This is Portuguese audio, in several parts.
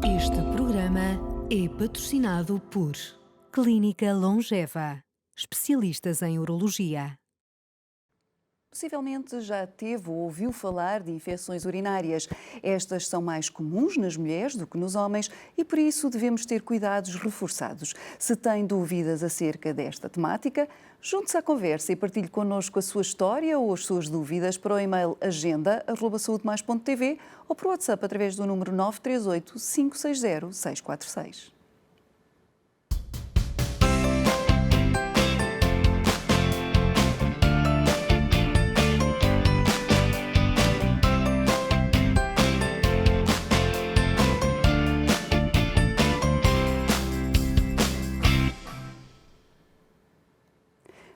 Este programa é patrocinado por Clínica Longeva, especialistas em urologia. Possivelmente já teve ou ouviu falar de infecções urinárias. Estas são mais comuns nas mulheres do que nos homens e por isso devemos ter cuidados reforçados. Se tem dúvidas acerca desta temática, junte-se à conversa e partilhe connosco a sua história ou as suas dúvidas para o e-mail agenda@saudemais.tv ou por WhatsApp através do número 938 560 646.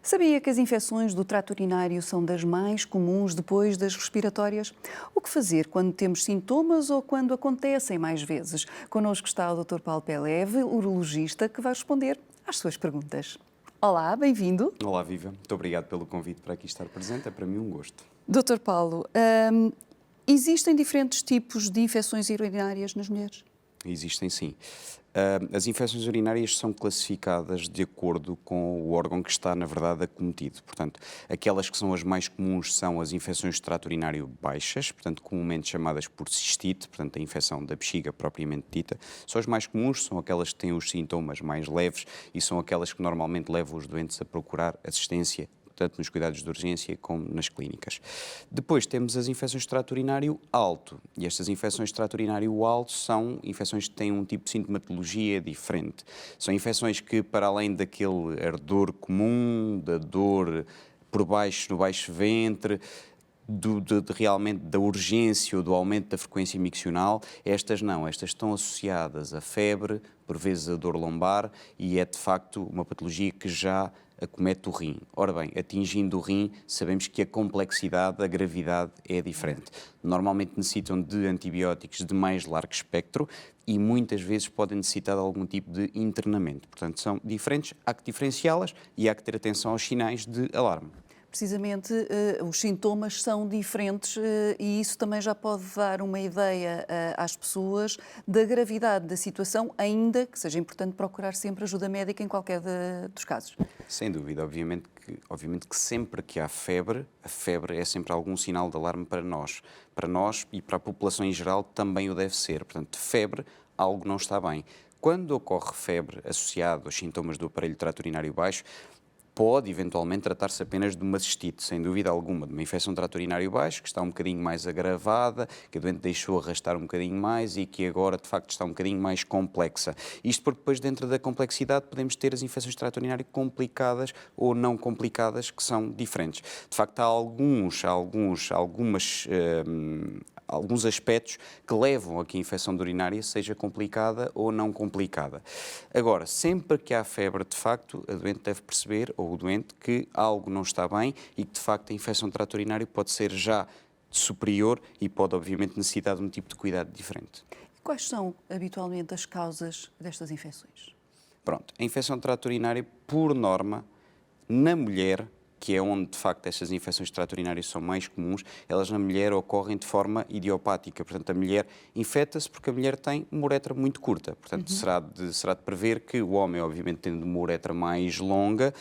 Sabia que as infecções do trato urinário são das mais comuns depois das respiratórias? O que fazer quando temos sintomas ou quando acontecem mais vezes? Connosco está o Dr. Paulo Peleve, urologista, que vai responder às suas perguntas. Olá, bem-vindo. Olá, Viva. Muito obrigado pelo convite para aqui estar presente. É para mim um gosto. Dr. Paulo, existem diferentes tipos de infecções urinárias nas mulheres? Existem sim. As infecções urinárias são classificadas de acordo com o órgão que está, na verdade, acometido. Portanto, aquelas que são as mais comuns são as infecções de trato urinário baixas, portanto, comumente chamadas por cistite, portanto, a infecção da bexiga propriamente dita. São as mais comuns, são aquelas que têm os sintomas mais leves e são aquelas que normalmente levam os doentes a procurar assistência, tanto nos cuidados de urgência como nas clínicas. Depois temos as infecções de trato urinário alto, e estas infecções de trato urinário alto são infecções que têm um tipo de sintomatologia diferente. São infecções que, para além daquele ardor comum, da dor por baixo, no baixo ventre, realmente da urgência ou do aumento da frequência miccional, estas não, estas estão associadas à febre, por vezes a dor lombar, e é de facto uma patologia que já acomete o rim. Ora bem, atingindo o rim, sabemos que a complexidade, a gravidade é diferente. Normalmente necessitam de antibióticos de mais largo espectro e muitas vezes podem necessitar de algum tipo de internamento. Portanto, são diferentes, há que diferenciá-las e há que ter atenção aos sinais de alarme. Precisamente, os sintomas são diferentes e isso também já pode dar uma ideia às pessoas da gravidade da situação, ainda que seja importante procurar sempre ajuda médica em qualquer dos casos. Sem dúvida, obviamente que sempre que há febre, a febre é sempre algum sinal de alarme para nós. Para nós e para a população em geral também o deve ser. Portanto, febre, algo não está bem. Quando ocorre febre associada aos sintomas do aparelho trato urinário baixo, pode eventualmente tratar-se apenas de uma cistite, sem dúvida alguma, de uma infecção de trato urinário baixo, que está um bocadinho mais agravada, que a doente deixou arrastar um bocadinho mais e que agora, de facto, está um bocadinho mais complexa. Isto porque depois, dentro da complexidade, podemos ter as infecções de trato urinário complicadas ou não complicadas, que são diferentes. De facto, há alguns aspectos que levam a que a infecção urinária seja complicada ou não complicada. Agora, sempre que há febre, de facto, a doente deve perceber, ou o doente, que algo não está bem e que, de facto, a infecção de trato urinário pode ser já superior e pode, obviamente, necessitar de um tipo de cuidado diferente. Quais são, habitualmente, as causas destas infecções? Pronto, a infecção de trato urinário, por norma, na mulher, que é onde, de facto, estas infecções de trato urinário são mais comuns, elas na mulher ocorrem de forma idiopática. Portanto, a mulher infecta-se porque a mulher tem uma uretra muito curta. Portanto, será de prever que o homem, obviamente, tendo uma uretra mais longa,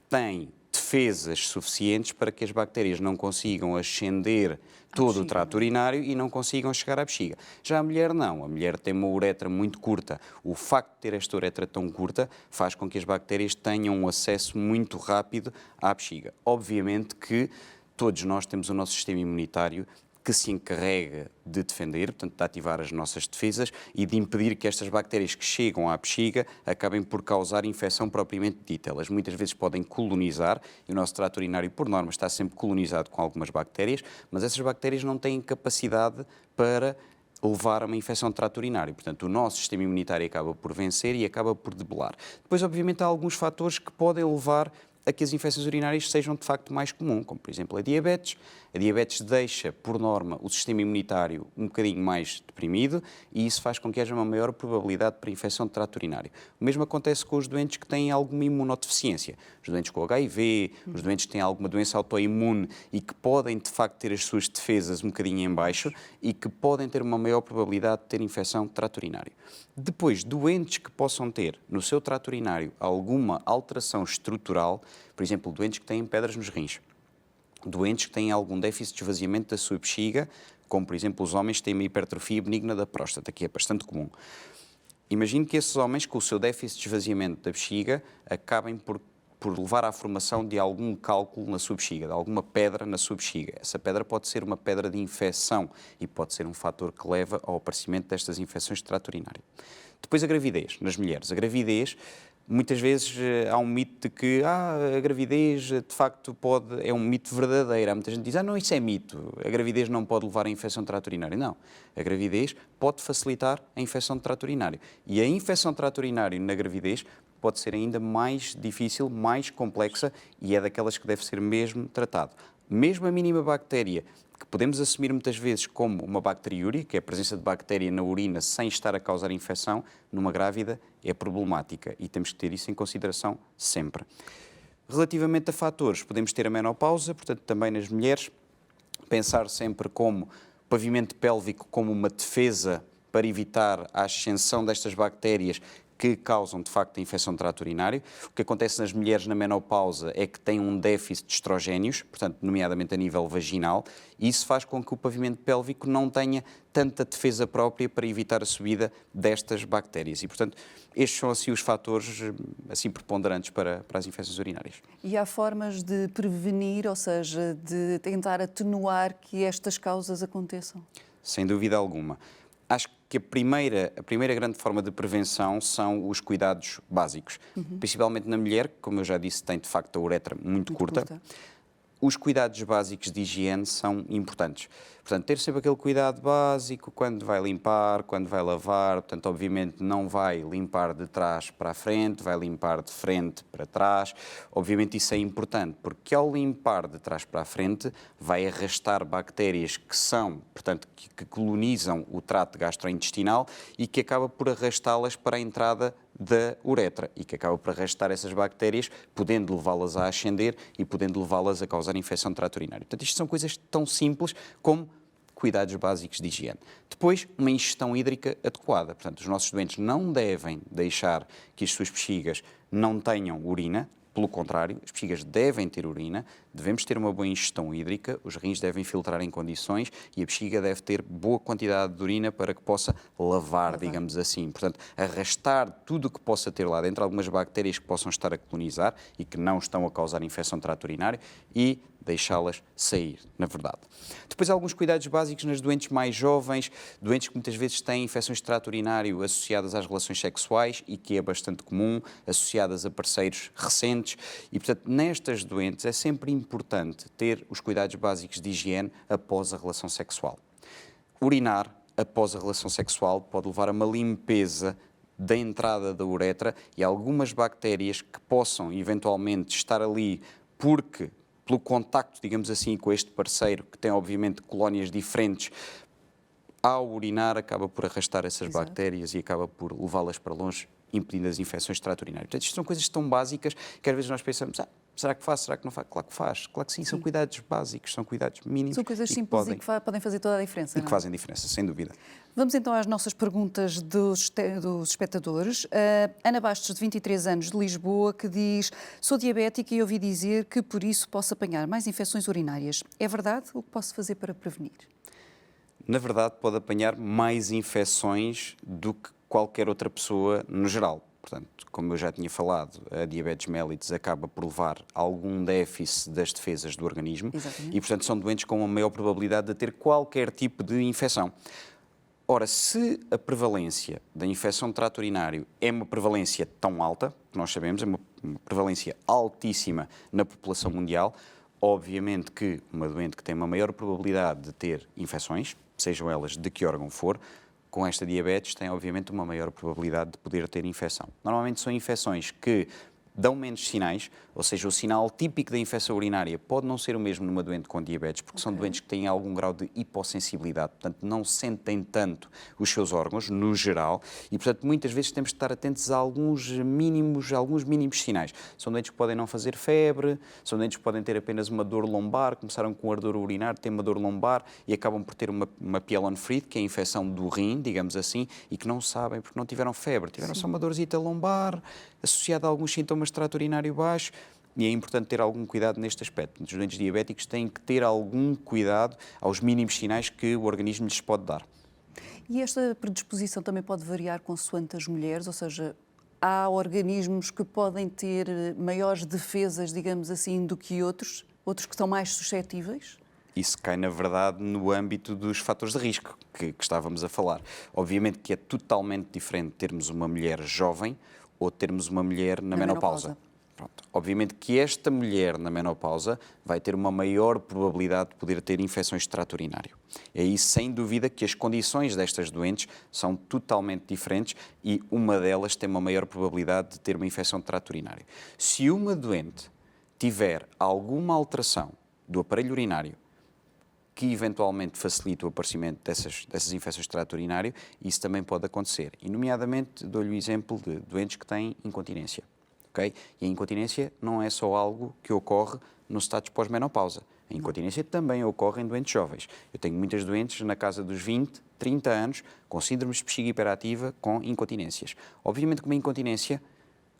tem defesas suficientes para que as bactérias não consigam ascender todo o trato urinário e não consigam chegar à bexiga. Já a mulher não, a mulher tem uma uretra muito curta. O facto de ter esta uretra tão curta faz com que as bactérias tenham um acesso muito rápido à bexiga. Obviamente que todos nós temos o nosso sistema imunitário que se encarrega de defender, portanto, de ativar as nossas defesas e de impedir que estas bactérias que chegam à bexiga acabem por causar infecção propriamente dita. Elas muitas vezes podem colonizar, e o nosso trato urinário, por norma, está sempre colonizado com algumas bactérias, mas essas bactérias não têm capacidade para levar a uma infecção de trato urinário. Portanto, o nosso sistema imunitário acaba por vencer e acaba por debelar. Depois, obviamente, há alguns fatores que podem levar a que as infecções urinárias sejam de facto mais comuns, como por exemplo a diabetes. A diabetes deixa, por norma, o sistema imunitário um bocadinho mais deprimido e isso faz com que haja uma maior probabilidade para infecção de trato urinário. O mesmo acontece com os doentes que têm alguma imunodeficiência. Os doentes com HIV, os doentes que têm alguma doença autoimune e que podem de facto ter as suas defesas um bocadinho em baixo e que podem ter uma maior probabilidade de ter infecção de trato urinário. Depois, doentes que possam ter no seu trato urinário alguma alteração estrutural, por exemplo, doentes que têm pedras nos rins, doentes que têm algum déficit de esvaziamento da sua bexiga, como por exemplo os homens que têm uma hipertrofia benigna da próstata, que é bastante comum. Imagine que esses homens, com o seu déficit de esvaziamento da bexiga, acabem por levar à formação de algum cálculo na sua bexiga, de alguma pedra na sua bexiga. Essa pedra pode ser uma pedra de infecção e pode ser um fator que leva ao aparecimento destas infecções de trato urinário. Depois a gravidez, nas mulheres. A gravidez, muitas vezes há um mito de que a gravidez de facto é um mito verdadeiro. Há muita gente que diz, não, isso é mito, a gravidez não pode levar à infecção de trato urinário. Não, a gravidez pode facilitar a infecção de trato urinário. E a infecção de trato urinário na gravidez pode ser ainda mais difícil, mais complexa e é daquelas que deve ser mesmo tratado. Mesmo a mínima bactéria, que podemos assumir muitas vezes como uma bacteriúria, que é a presença de bactéria na urina sem estar a causar infecção, numa grávida é problemática e temos que ter isso em consideração sempre. Relativamente a fatores, podemos ter a menopausa, portanto também nas mulheres, pensar sempre como pavimento pélvico como uma defesa para evitar a ascensão destas bactérias que causam, de facto, a infecção de trato urinário. O que acontece nas mulheres na menopausa é que têm um déficit de estrogénios, portanto, nomeadamente a nível vaginal, e isso faz com que o pavimento pélvico não tenha tanta defesa própria para evitar a subida destas bactérias. E, portanto, estes são, assim, os fatores, assim, preponderantes para as infecções urinárias. E há formas de prevenir, ou seja, de tentar atenuar que estas causas aconteçam? Sem dúvida alguma. Acho que a primeira grande forma de prevenção são os cuidados básicos. Principalmente na mulher, como eu já disse, tem de facto a uretra muito curta. Os cuidados básicos de higiene são importantes. Portanto, ter sempre aquele cuidado básico quando vai limpar, quando vai lavar. Portanto, obviamente não vai limpar de trás para a frente, vai limpar de frente para trás. Obviamente isso é importante, porque ao limpar de trás para a frente vai arrastar bactérias que são, portanto, que colonizam o trato gastrointestinal e que acaba por arrastá-las para a entrada da uretra e que acaba por arrastar essas bactérias, podendo levá-las a ascender e podendo levá-las a causar infecção de trato urinário. Portanto, isto são coisas tão simples como cuidados básicos de higiene. Depois, uma ingestão hídrica adequada. Portanto, os nossos doentes não devem deixar que as suas bexigas não tenham urina. Pelo contrário, as bexigas devem ter urina, devemos ter uma boa ingestão hídrica, os rins devem filtrar em condições e a bexiga deve ter boa quantidade de urina para que possa lavar, digamos assim. Portanto, arrastar tudo o que possa ter lá dentro, algumas bactérias que possam estar a colonizar e que não estão a causar infecção de trato urinário e deixá-las sair, na verdade. Depois, alguns cuidados básicos nas doentes mais jovens, doentes que muitas vezes têm infecções de trato urinário associadas às relações sexuais e que é bastante comum, associadas a parceiros recentes. E, portanto, nestas doentes é sempre importante ter os cuidados básicos de higiene após a relação sexual. Urinar após a relação sexual pode levar a uma limpeza da entrada da uretra e algumas bactérias que possam eventualmente estar ali porque pelo contacto, digamos assim, com este parceiro, que tem obviamente colónias diferentes, ao urinar acaba por arrastar essas bactérias e acaba por levá-las para longe, impedindo as infecções de trato urinário. Portanto, isto são coisas tão básicas que às vezes nós pensamos, será que faz, será que não faz? Claro que faz, claro que sim, são cuidados básicos, são cuidados mínimos. São coisas simples e que podem fazer toda a diferença. E que fazem diferença, sem dúvida. Vamos então às nossas perguntas dos espectadores. Ana Bastos, de 23 anos, de Lisboa, que diz: sou diabética e ouvi dizer que por isso posso apanhar mais infecções urinárias. É verdade? O que posso fazer para prevenir? Na verdade, pode apanhar mais infecções do que qualquer outra pessoa no geral. Portanto, como eu já tinha falado, a diabetes mellitus acaba por levar a algum déficit das defesas do organismo. Exatamente. E, portanto, são doentes com uma maior probabilidade de ter qualquer tipo de infecção. Ora, se a prevalência da infecção de trato urinário é uma prevalência tão alta, que nós sabemos, é uma prevalência altíssima na população mundial, obviamente que uma doente que tem uma maior probabilidade de ter infecções, sejam elas de que órgão for, com esta diabetes tem obviamente uma maior probabilidade de poder ter infecção. Normalmente são infecções que dão menos sinais, ou seja, o sinal típico da infecção urinária pode não ser o mesmo numa doente com diabetes, porque são doentes que têm algum grau de hipossensibilidade, portanto não sentem tanto os seus órgãos, no geral, e portanto muitas vezes temos de estar atentos a alguns mínimos sinais. São doentes que podem não fazer febre, são doentes que podem ter apenas uma dor lombar, começaram com ardor urinário, têm uma dor lombar e acabam por ter uma pyelonefrite, que é a infecção do rim, digamos assim, e que não sabem porque não tiveram febre, tiveram só uma dorzita lombar, associada a alguns sintomas de trato urinário baixo, e é importante ter algum cuidado neste aspecto. Os doentes diabéticos têm que ter algum cuidado aos mínimos sinais que o organismo lhes pode dar. E esta predisposição também pode variar consoante as mulheres, ou seja, há organismos que podem ter maiores defesas, digamos assim, do que outros que estão mais suscetíveis? Isso cai, na verdade, no âmbito dos fatores de risco que estávamos a falar. Obviamente que é totalmente diferente termos uma mulher jovem ou termos uma mulher na menopausa. Pronto. Obviamente que esta mulher na menopausa vai ter uma maior probabilidade de poder ter infecções de trato urinário. É aí, sem dúvida, que as condições destas doentes são totalmente diferentes e uma delas tem uma maior probabilidade de ter uma infecção de trato urinário. Se uma doente tiver alguma alteração do aparelho urinário que eventualmente facilita o aparecimento dessas infecções de trato urinário, isso também pode acontecer. E, nomeadamente, dou-lhe o exemplo de doentes que têm incontinência. Okay? E a incontinência não é só algo que ocorre nos estados pós-menopausa. A incontinência também ocorre em doentes jovens. Eu tenho muitas doentes na casa dos 20, 30 anos, com síndromes de bexiga hiperativa, com incontinências. Obviamente que uma incontinência,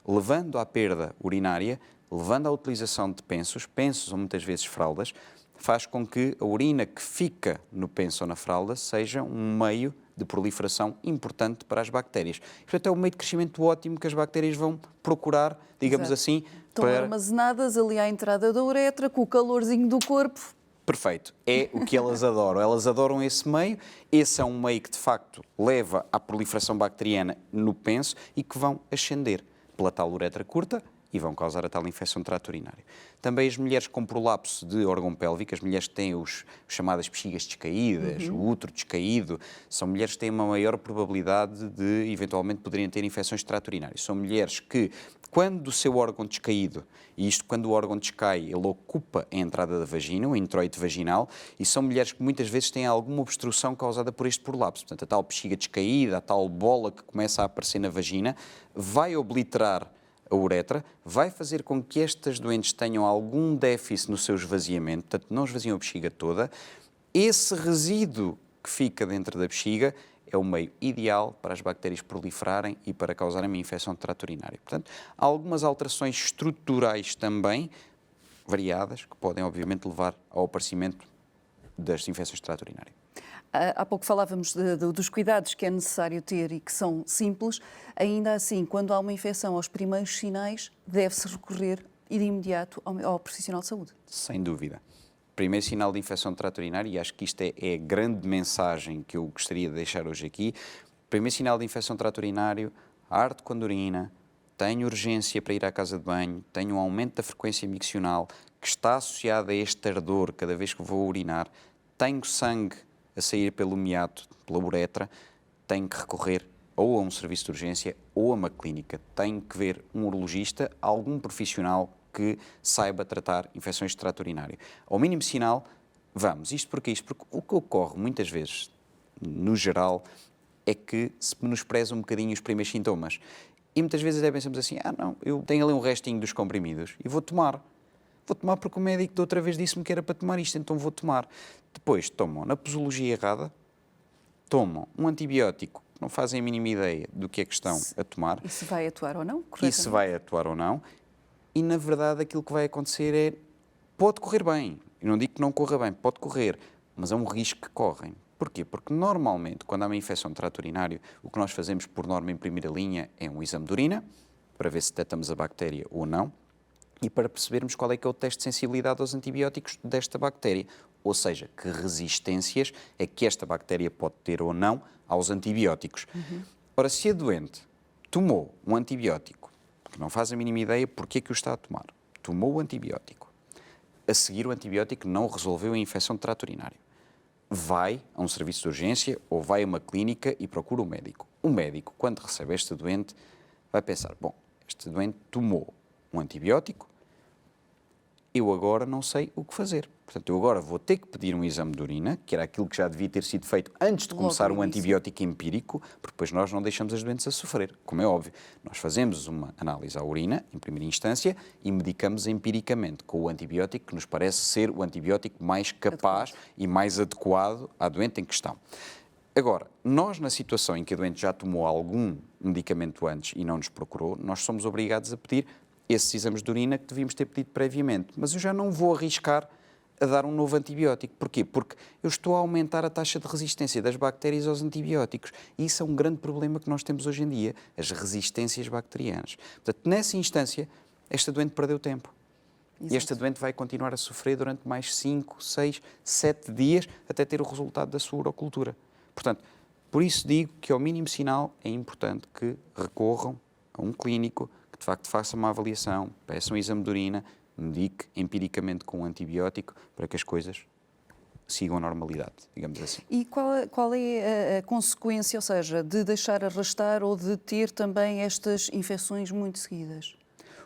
levando à perda urinária, levando à utilização de pensos ou muitas vezes fraldas, faz com que a urina que fica no penso ou na fralda seja um meio de proliferação importante para as bactérias. Portanto, é um meio de crescimento ótimo que as bactérias vão procurar, digamos assim, estão armazenadas ali à entrada da uretra, com o calorzinho do corpo. Perfeito. É o que elas adoram. Elas adoram esse meio. Esse é um meio que, de facto, leva à proliferação bacteriana no penso e que vão ascender pela tal uretra curta e vão causar a tal infecção de trato urinário. Também as mulheres com prolapso de órgão pélvico, as mulheres que têm os chamadas bexigas descaídas, o útero descaído, são mulheres que têm uma maior probabilidade de, eventualmente, poderem ter infecções de trato urinário. São mulheres que, quando o seu órgão descaído, e isto quando o órgão descai, ele ocupa a entrada da vagina, o introito vaginal, e são mulheres que muitas vezes têm alguma obstrução causada por este prolapso. Portanto, a tal bexiga descaída, a tal bola que começa a aparecer na vagina, vai obliterar a uretra, vai fazer com que estas doentes tenham algum déficit no seu esvaziamento, portanto não esvaziam a bexiga toda. Esse resíduo que fica dentro da bexiga é o meio ideal para as bactérias proliferarem e para causarem uma infecção de trato urinário. Portanto, há algumas alterações estruturais também, variadas, que podem obviamente levar ao aparecimento das infecções de trato urinário. Há pouco falávamos dos cuidados que é necessário ter e que são simples. Ainda assim, quando há uma infecção, aos primeiros sinais, deve-se recorrer de imediato ao profissional de saúde. Sem dúvida. Primeiro sinal de infecção de trato urinário, e acho que isto é a grande mensagem que eu gostaria de deixar hoje aqui. Primeiro sinal de infecção de trato urinário, arde quando urina, tenho urgência para ir à casa de banho, tenho um aumento da frequência miccional que está associado a este ardor cada vez que vou urinar, tenho sangue a sair pelo meato, pela uretra, tenho que recorrer ou a um serviço de urgência ou a uma clínica. Tenho que ver um urologista, algum profissional que saiba tratar infecções de trato urinário. Ao mínimo sinal, vamos. Isto porque o que ocorre muitas vezes, no geral, é que se menospreza um bocadinho os primeiros sintomas. E muitas vezes até pensamos assim, não, eu tenho ali um restinho dos comprimidos e vou tomar. Vou tomar porque o médico da outra vez disse-me que era para tomar isto, então vou tomar. Depois tomam na posologia errada, tomam um antibiótico, não fazem a mínima ideia do que é que estão a tomar. Isso vai atuar ou não? Isso vai atuar ou não. E, na verdade, aquilo que vai acontecer é, pode correr bem. Eu não digo que não corra bem, pode correr, mas é um risco que correm. Porquê? Porque, normalmente, quando há uma infecção de trato urinário, o que nós fazemos, por norma, em primeira linha, é um exame de urina, para ver se detectamos a bactéria ou não, e para percebermos qual é que é o teste de sensibilidade aos antibióticos desta bactéria. Ou seja, que resistências é que esta bactéria pode ter ou não aos antibióticos. Ora, se a doente tomou um antibiótico, que não faz a mínima ideia porque é que o está a tomar, tomou o antibiótico, a seguir o antibiótico não resolveu a infecção de trato urinário, vai a um serviço de urgência ou vai a uma clínica e procura o médico. O médico, quando recebe este doente, vai pensar, bom, este doente tomou um antibiótico, eu agora não sei o que fazer. Portanto, eu agora vou ter que pedir um exame de urina, que era aquilo que já devia ter sido feito antes de começar um antibiótico empírico, porque depois nós não deixamos as doentes a sofrer, como é óbvio. Nós fazemos uma análise à urina, em primeira instância, e medicamos empiricamente com o antibiótico que nos parece ser o antibiótico mais capaz e mais adequado à doente em questão. Agora, nós na situação em que a doente já tomou algum medicamento antes e não nos procurou, nós somos obrigados a pedir esses exames de urina que devíamos ter pedido previamente. Mas eu já não vou arriscar a dar um novo antibiótico. Porquê? Porque eu estou a aumentar a taxa de resistência das bactérias aos antibióticos. E isso é um grande problema que nós temos hoje em dia, as resistências bacterianas. Portanto, nessa instância, esta doente perdeu tempo. Exato. E esta doente vai continuar a sofrer durante mais 5, 6, 7 dias até ter o resultado da sua urocultura. Portanto, por isso digo que ao mínimo sinal é importante que recorram a um clínico, que de facto faça uma avaliação, peça um exame de urina, medique empiricamente com um antibiótico para que as coisas sigam a normalidade, digamos assim. E qual é a consequência, ou seja, de deixar arrastar ou de ter também estas infecções muito seguidas?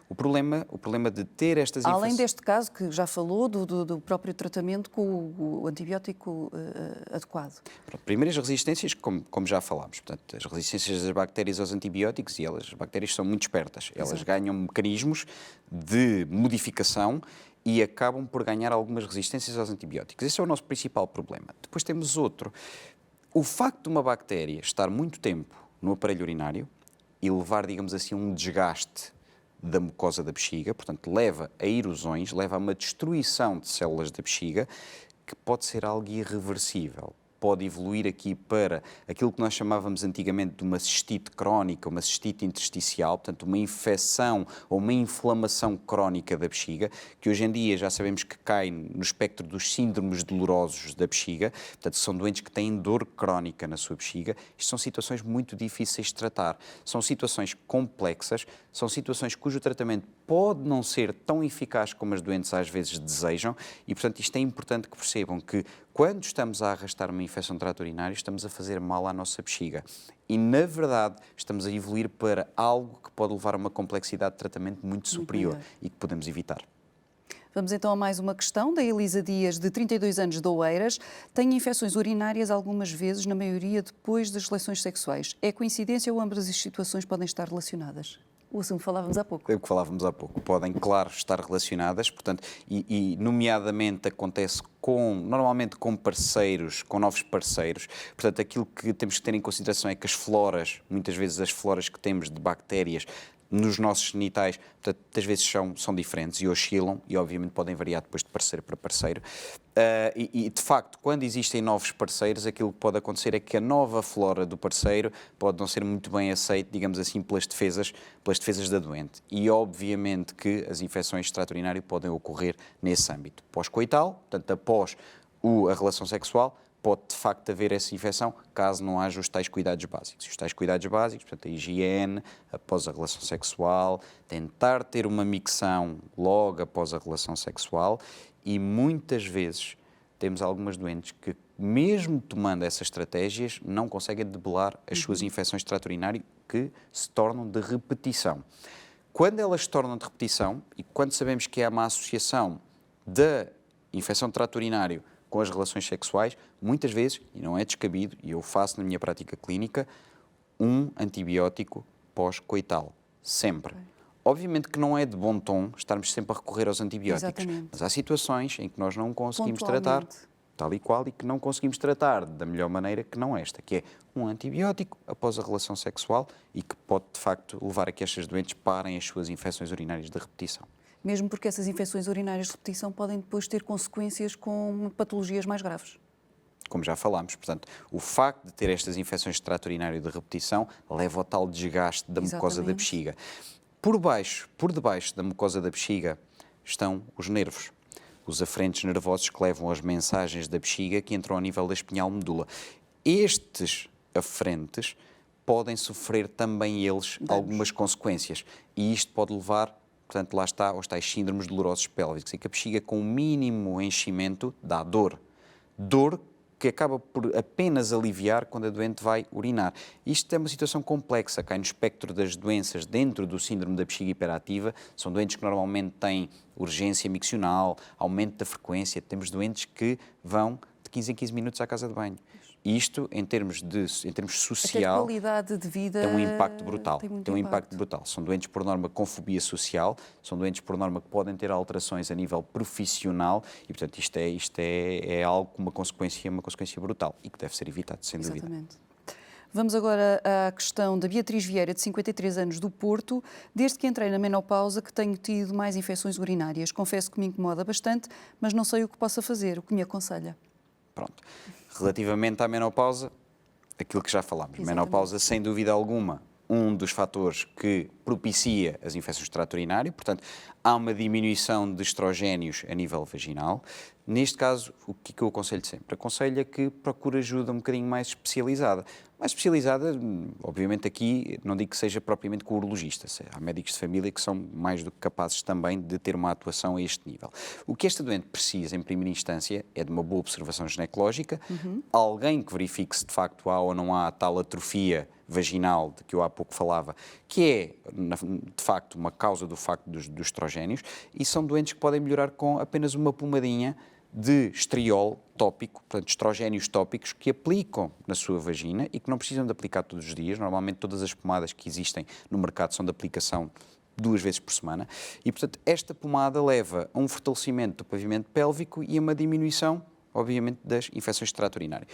O problema de ter estas infecções... Além deste caso que já falou, do próprio tratamento com o antibiótico adequado. Primeiro, as resistências, como já falámos. Portanto, as resistências das bactérias aos antibióticos, e as bactérias são muito espertas. Elas Exato. ganham mecanismos de modificação e acabam por ganhar algumas resistências aos antibióticos. Esse é o nosso principal problema. Depois temos outro. O facto de uma bactéria estar muito tempo no aparelho urinário e levar, digamos assim, um desgaste da mucosa da bexiga, portanto, leva a erosões, leva a uma destruição de células da bexiga, que pode ser algo irreversível. Pode evoluir aqui para aquilo que nós chamávamos antigamente de uma cistite crónica, uma cistite intersticial, portanto, uma infecção ou uma inflamação crónica da bexiga, que hoje em dia já sabemos que cai no espectro dos síndromes dolorosos da bexiga, portanto, são doentes que têm dor crónica na sua bexiga. Isto são situações muito difíceis de tratar, são situações complexas, são situações cujo tratamento pode não ser tão eficaz como as doentes às vezes desejam e, portanto, isto é importante que percebam que quando estamos a arrastar uma infecção de trato urinário, estamos a fazer mal à nossa bexiga. E, na verdade, estamos a evoluir para algo que pode levar a uma complexidade de tratamento muito superior e que podemos evitar. Vamos então a mais uma questão da Elisa Dias, de 32 anos, de Oeiras. Tem infecções urinárias algumas vezes, na maioria depois das relações sexuais. É coincidência ou ambas as situações podem estar relacionadas? O assunto que falávamos há pouco. É o que falávamos há pouco. Podem, claro, estar relacionadas, portanto, e nomeadamente acontece normalmente com parceiros, com novos parceiros. Portanto, aquilo que temos que ter em consideração é que as floras, muitas vezes as floras que temos de bactérias nos nossos genitais, portanto, às vezes são diferentes e oscilam e obviamente podem variar depois de parceiro para parceiro. De facto, quando existem novos parceiros, aquilo que pode acontecer é que a nova flora do parceiro pode não ser muito bem aceita, digamos assim, pelas defesas da doente. E obviamente que as infecções de trato urinário podem ocorrer nesse âmbito. Pós-coital, portanto, após a relação sexual, pode de facto haver essa infecção, caso não haja os tais cuidados básicos. Os tais cuidados básicos, portanto, a higiene após a relação sexual, tentar ter uma micção logo após a relação sexual e muitas vezes temos algumas doentes que, mesmo tomando essas estratégias, não conseguem debelar as suas infecções de trato urinário que se tornam de repetição. Quando elas se tornam de repetição e quando sabemos que há uma associação da infecção de trato urinário com as relações sexuais, muitas vezes, e não é descabido, e eu faço na minha prática clínica, um antibiótico pós-coital. Sempre. Obviamente que não é de bom tom estarmos sempre a recorrer aos antibióticos. Exatamente. Mas há situações em que nós não conseguimos tratar, tal e qual, e que não conseguimos tratar da melhor maneira que não esta, que é um antibiótico após a relação sexual e que pode, de facto, levar a que estas doentes parem as suas infecções urinárias de repetição. Mesmo porque essas infecções urinárias de repetição podem depois ter consequências com patologias mais graves. Como já falámos, portanto, o facto de ter estas infecções de trato urinário de repetição leva ao tal desgaste da mucosa da bexiga. Por debaixo da mucosa da bexiga estão os nervos, os aferentes nervosos que levam as mensagens da bexiga que entram ao nível da espinhal-medula. Estes aferentes podem sofrer também eles algumas consequências e isto pode levar, portanto, lá está, aos tais síndromes dolorosos pélvicos, em que a bexiga com o mínimo enchimento dá dor. Dor que acaba por apenas aliviar quando a doente vai urinar. Isto é uma situação complexa, cai no espectro das doenças dentro do síndrome da bexiga hiperativa. São doentes que normalmente têm urgência miccional, aumento da frequência. Temos doentes que vão de 15 em 15 minutos à casa de banho. Isto, em termos social, a qualidade de vida tem um impacto brutal. Tem um impacto brutal. São doentes, por norma, com fobia social, são doentes, por norma, que podem ter alterações a nível profissional e, portanto, isto é algo com uma consequência brutal e que deve ser evitado, sem dúvida. Exatamente. Vamos agora à questão da Beatriz Vieira, de 53 anos, do Porto. Desde que entrei na menopausa que tenho tido mais infecções urinárias. Confesso que me incomoda bastante, mas não sei o que possa fazer. O que me aconselha? Pronto. Relativamente à menopausa, aquilo que já falámos. Exatamente. Menopausa, sem dúvida alguma, um dos fatores que propicia as infecções de trato urinário, portanto, há uma diminuição de estrogénios a nível vaginal. Neste caso, o que eu aconselho sempre? Aconselho que procure ajuda um bocadinho mais especializada. Mais especializada, obviamente aqui, não digo que seja propriamente com o urologista. Há médicos de família que são mais do que capazes também de ter uma atuação a este nível. O que esta doente precisa, em primeira instância, é de uma boa observação ginecológica, alguém que verifique se de facto há ou não há a tal atrofia vaginal de que eu há pouco falava, que é, de facto, uma causa do facto dos estrogénios, e são doentes que podem melhorar com apenas uma pomadinha de estriol tópico, portanto, estrogénios tópicos que aplicam na sua vagina e que não precisam de aplicar todos os dias. Normalmente todas as pomadas que existem no mercado são de aplicação 2 vezes por semana e, portanto, esta pomada leva a um fortalecimento do pavimento pélvico e a uma diminuição, obviamente, das infecções de trato urinário.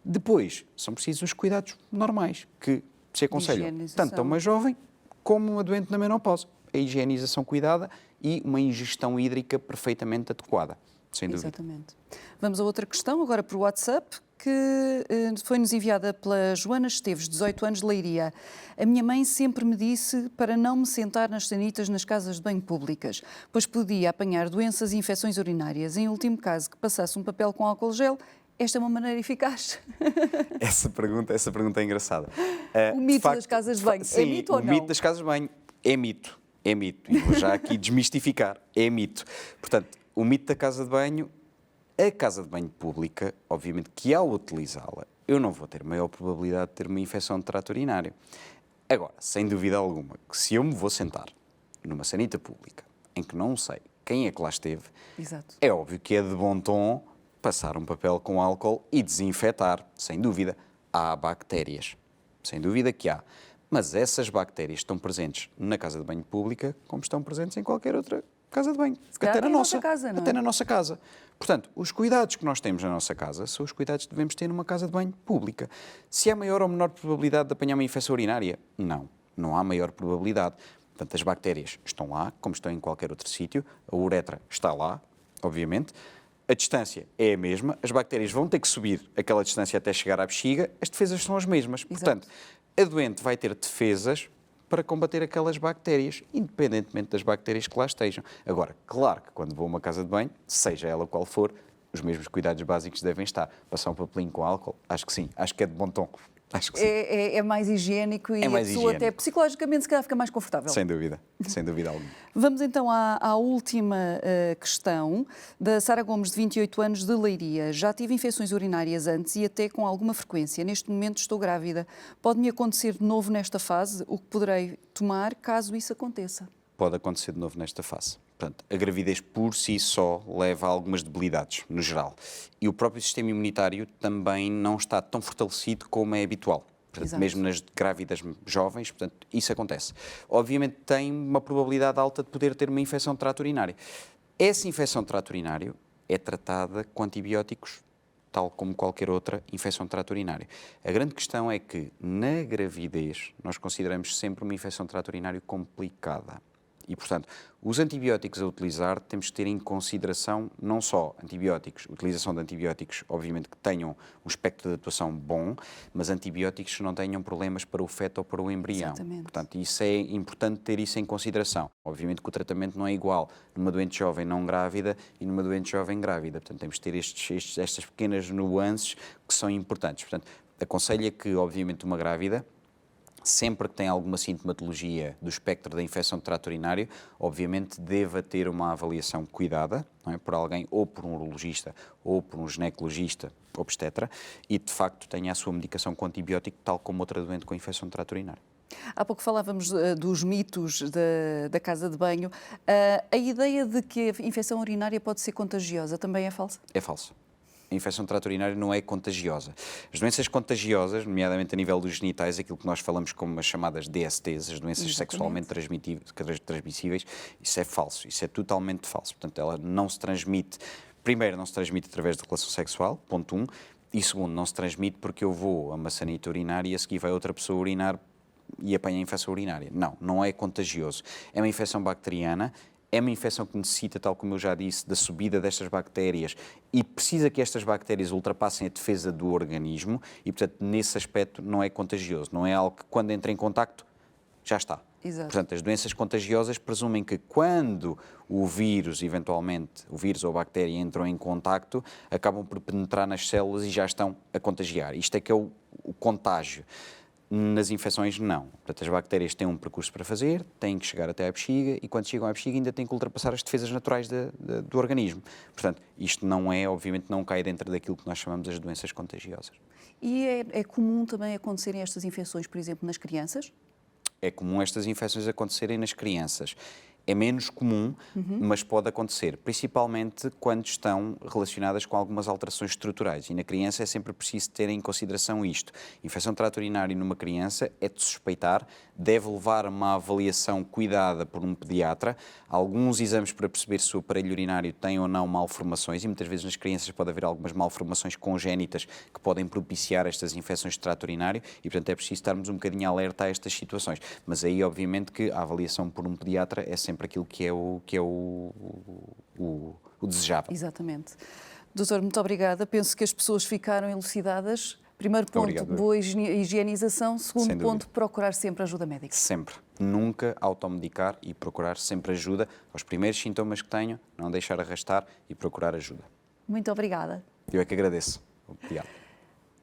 Depois, são precisos os cuidados normais que se aconselham tanto a uma jovem como a uma doente na menopausa. A higienização cuidada e uma ingestão hídrica perfeitamente adequada. Sem dúvida. Exatamente. Vamos a outra questão, agora por WhatsApp, que foi-nos enviada pela Joana Esteves, 18 anos, de Leiria. A minha mãe sempre me disse para não me sentar nas sanitas nas casas de banho públicas, pois podia apanhar doenças e infecções urinárias. Em último caso, que passasse um papel com álcool gel. Esta é uma maneira eficaz. Essa pergunta é engraçada. O mito das casas de banho, sim, é mito ou não? O mito das casas de banho é mito. É mito. E vou já aqui desmistificar. É mito. Portanto, o mito da casa de banho, a casa de banho pública, obviamente que ao utilizá-la, eu não vou ter maior probabilidade de ter uma infecção de trato urinário. Agora, sem dúvida alguma, que se eu me vou sentar numa sanita pública em que não sei quem é que lá esteve, Exato. é óbvio que é de bom tom passar um papel com álcool e desinfetar. Sem dúvida, há bactérias. Sem dúvida que há. Mas essas bactérias estão presentes na casa de banho pública como estão presentes em qualquer outra casa de banho. calhar Até na em nossa casa, não é? Até na nossa casa. Portanto, os cuidados que nós temos na nossa casa são os cuidados que devemos ter numa casa de banho pública. Se há maior ou menor probabilidade de apanhar uma infecção urinária? Não. Não há maior probabilidade. Portanto, as bactérias estão lá, como estão em qualquer outro sítio. A uretra está lá, obviamente. A distância é a mesma. As bactérias vão ter que subir aquela distância até chegar à bexiga. As defesas são as mesmas. Exato. Portanto, a doente vai ter defesas para combater aquelas bactérias, independentemente das bactérias que lá estejam. Agora, claro que quando vou a uma casa de banho, seja ela qual for, os mesmos cuidados básicos devem estar. Passar um papelinho com álcool, acho que sim, acho que é de bom tom. Acho que sim. É mais higiênico e É mais a pessoa higiênico. até psicologicamente se calhar fica mais confortável. Sem dúvida alguma. Vamos então à última questão, da Sara Gomes, de 28 anos, de Leiria. Já tive infecções urinárias antes e até com alguma frequência. Neste momento estou grávida. Pode-me acontecer de novo nesta fase? O que poderei tomar caso isso aconteça? Pode acontecer de novo nesta fase. Portanto, a gravidez por si só leva a algumas debilidades, no geral. E o próprio sistema imunitário também não está tão fortalecido como é habitual. Portanto, Exato. mesmo nas grávidas jovens, portanto, isso acontece. Obviamente tem uma probabilidade alta de poder ter uma infecção de trato urinário. Essa infecção de trato urinário é tratada com antibióticos, tal como qualquer outra infecção de trato urinário. A grande questão é que, na gravidez, nós consideramos sempre uma infecção de trato urinário complicada. E, portanto, os antibióticos a utilizar temos que ter em consideração não só antibióticos, utilização de antibióticos, obviamente que tenham um espectro de atuação bom, mas antibióticos que não tenham problemas para o feto ou para o embrião. Exatamente. Portanto, isso é importante ter isso em consideração. Obviamente que o tratamento não é igual numa doente jovem não grávida e numa doente jovem grávida. Portanto, temos que ter estas pequenas nuances que são importantes. Portanto, aconselho que, obviamente, uma grávida, sempre que tem alguma sintomatologia do espectro da infecção do trato urinário, obviamente deva ter uma avaliação cuidada, não é? Por alguém, ou por um urologista, ou por um ginecologista, obstetra, e de facto tenha a sua medicação com antibiótico, tal como outra doente com infecção do trato urinário. Há pouco falávamos dos mitos da casa de banho. A ideia de que a infecção urinária pode ser contagiosa também é falsa? É falso. A infecção do trato urinário não é contagiosa. As doenças contagiosas, nomeadamente a nível dos genitais, aquilo que nós falamos como as chamadas DSTs, as doenças sexualmente transmissíveis, isso é falso, isso é totalmente falso. Portanto, ela não se transmite, primeiro, não se transmite através de relação sexual, ponto 1, e segundo, não se transmite porque eu vou a uma sanita urinária e a seguir vai outra pessoa urinar e apanha a infecção urinária. Não, não é contagioso. É uma infecção bacteriana. É uma infecção que necessita, tal como eu já disse, da subida destas bactérias e precisa que estas bactérias ultrapassem a defesa do organismo e, portanto, nesse aspecto não é contagioso. Não é algo que, quando entra em contacto, já está. Exato. Portanto, as doenças contagiosas presumem que quando o vírus, eventualmente, o vírus ou a bactéria entram em contacto, acabam por penetrar nas células e já estão a contagiar. Isto é que é o contágio. Nas infecções, não. Portanto, as bactérias têm um percurso para fazer, têm que chegar até à bexiga e, quando chegam à bexiga, ainda têm que ultrapassar as defesas naturais do organismo. Portanto, isto não é, obviamente, não cai dentro daquilo que nós chamamos as doenças contagiosas. E é comum também acontecerem estas infecções, por exemplo, nas crianças? É comum estas infecções acontecerem nas crianças. É menos comum, mas pode acontecer, principalmente quando estão relacionadas com algumas alterações estruturais. E na criança é sempre preciso ter em consideração isto. Infecção de trato urinário numa criança é de suspeitar, deve levar a uma avaliação cuidada por um pediatra, alguns exames para perceber se o aparelho urinário tem ou não malformações, e muitas vezes nas crianças pode haver algumas malformações congénitas que podem propiciar estas infecções de trato urinário e, portanto, é preciso estarmos um bocadinho alerta a estas situações. Mas aí, obviamente, que a avaliação por um pediatra é sempre aquilo que é o desejável. Exatamente. Doutor, muito obrigada. Penso que as pessoas ficaram elucidadas. Primeiro ponto, Obrigado. boa higienização. Sem Segundo dúvida. ponto, procurar sempre ajuda médica. Sempre. Nunca automedicar e procurar sempre ajuda aos primeiros sintomas que tenho, não deixar arrastar e procurar ajuda. Muito obrigada. Eu é que agradeço. Obrigado.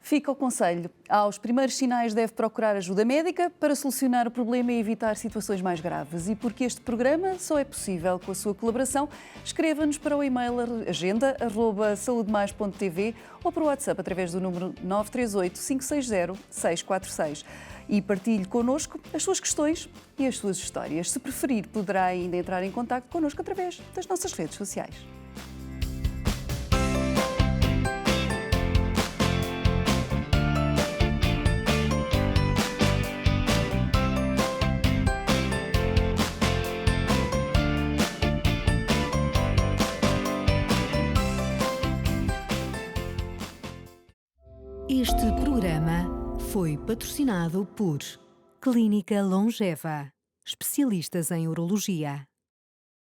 Fica o conselho. Aos primeiros sinais deve procurar ajuda médica para solucionar o problema e evitar situações mais graves. E porque este programa só é possível com a sua colaboração, escreva-nos para o e-mail agenda@saudemais.tv ou para o WhatsApp através do número 938 560 646. E partilhe connosco as suas questões e as suas histórias. Se preferir, poderá ainda entrar em contacto connosco através das nossas redes sociais. Este programa foi patrocinado por Clínica Longeva, especialistas em urologia.